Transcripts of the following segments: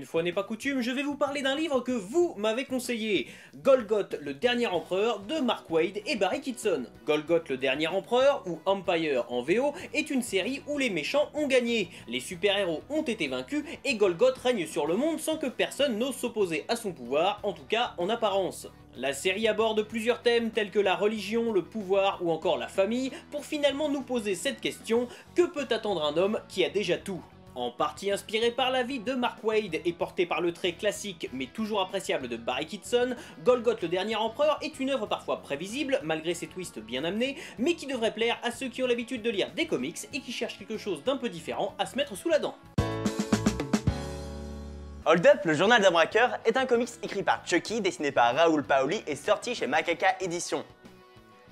Une fois n'est pas coutume, je vais vous parler d'un livre que vous m'avez conseillé. Golgoth, le dernier empereur de Mark Waid et Barry Kitson. Golgoth, le dernier empereur, ou Empire en VO, est une série où les méchants ont gagné. Les super-héros ont été vaincus et Golgoth règne sur le monde sans que personne n'ose s'opposer à son pouvoir, en tout cas en apparence. La série aborde plusieurs thèmes tels que la religion, le pouvoir ou encore la famille, pour finalement nous poser cette question: que peut attendre un homme qui a déjà tout? En partie inspiré par la vie de Mark Waid et porté par le trait classique mais toujours appréciable de Barry Kitson, Golgoth le dernier empereur est une œuvre parfois prévisible, malgré ses twists bien amenés, mais qui devrait plaire à ceux qui ont l'habitude de lire des comics et qui cherchent quelque chose d'un peu différent à se mettre sous la dent. Hold Up, le journal d'un braqueur, est un comics écrit par Chucky, dessiné par Raoul Paoli et sorti chez Macaca Éditions.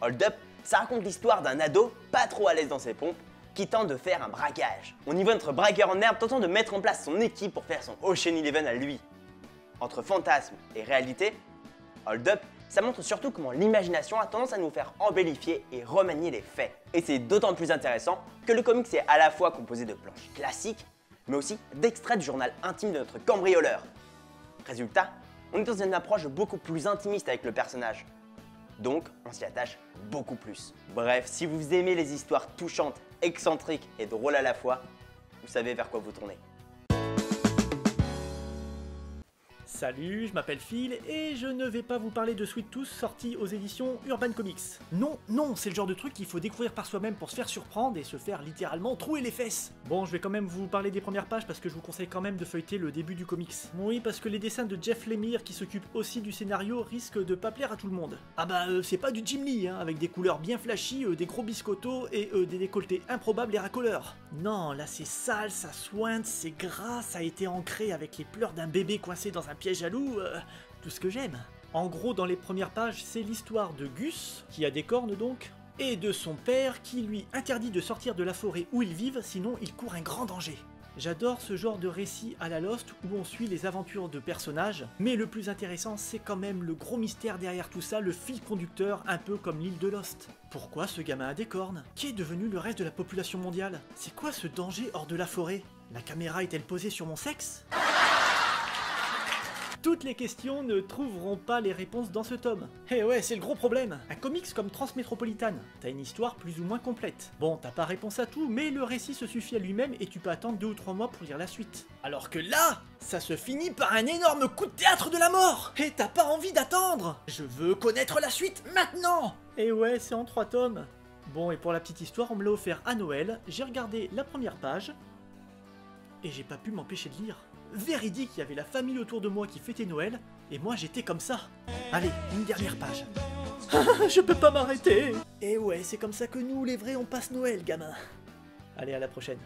Hold Up, ça raconte l'histoire d'un ado pas trop à l'aise dans ses pompes, qui tente de faire un braquage. On y voit notre braqueur en herbe tentant de mettre en place son équipe pour faire son Ocean Eleven à lui. Entre fantasme et réalité, Hold Up, ça montre surtout comment l'imagination a tendance à nous faire embellifier et remanier les faits. Et c'est d'autant plus intéressant que le comics est à la fois composé de planches classiques, mais aussi d'extraits du journal intime de notre cambrioleur. Résultat, on est dans une approche beaucoup plus intimiste avec le personnage. Donc, on s'y attache beaucoup plus. Bref, si vous aimez les histoires touchantes, excentriques et drôles à la fois, vous savez vers quoi vous tournez. Salut, je m'appelle Phil et je ne vais pas vous parler de Sweet Tooth sorti aux éditions Urban Comics. Non, non, c'est le genre de truc qu'il faut découvrir par soi-même pour se faire surprendre et se faire littéralement trouer les fesses. Bon, je vais quand même vous parler des premières pages parce que je vous conseille quand même de feuilleter le début du comics. Oui, parce que les dessins de Jeff Lemire qui s'occupe aussi du scénario risquent de pas plaire à tout le monde. Ah bah, c'est pas du Jim Lee, hein, avec des couleurs bien flashy, des gros biscottos et des décolletés improbables et racoleurs. Non, là c'est sale, ça sointe, c'est gras, ça a été ancré avec les pleurs d'un bébé coincé dans un piège à loup, tout ce que j'aime. En gros, dans les premières pages, c'est l'histoire de Gus, qui a des cornes donc, et de son père qui lui interdit de sortir de la forêt où ils vivent, sinon il court un grand danger. J'adore ce genre de récit à la Lost où on suit les aventures de personnages, mais le plus intéressant c'est quand même le gros mystère derrière tout ça, le fil conducteur, un peu comme l'île de Lost. Pourquoi ce gamin a des cornes? Qui est devenu le reste de la population mondiale? C'est quoi ce danger hors de la forêt? La caméra est-elle posée sur mon sexe? Toutes les questions ne trouveront pas les réponses dans ce tome. Eh ouais, c'est le gros problème. Un comics comme Transmétropolitane, t'as une histoire plus ou moins complète. Bon, t'as pas réponse à tout, mais le récit se suffit à lui-même et tu peux attendre 2 ou 3 mois pour lire la suite. Alors que là, ça se finit par un énorme coup de théâtre de la mort. Et t'as pas envie d'attendre. Je veux connaître la suite maintenant. Et ouais, c'est en 3 tomes. Bon, et pour la petite histoire, on me l'a offert à Noël, j'ai regardé la première page, et j'ai pas pu m'empêcher de lire. Véridique, il y avait la famille autour de moi qui fêtait Noël, et moi j'étais comme ça. Allez, une dernière page. Je peux pas m'arrêter. Et ouais, c'est comme ça que nous, les vrais, on passe Noël, gamin. Allez, à la prochaine.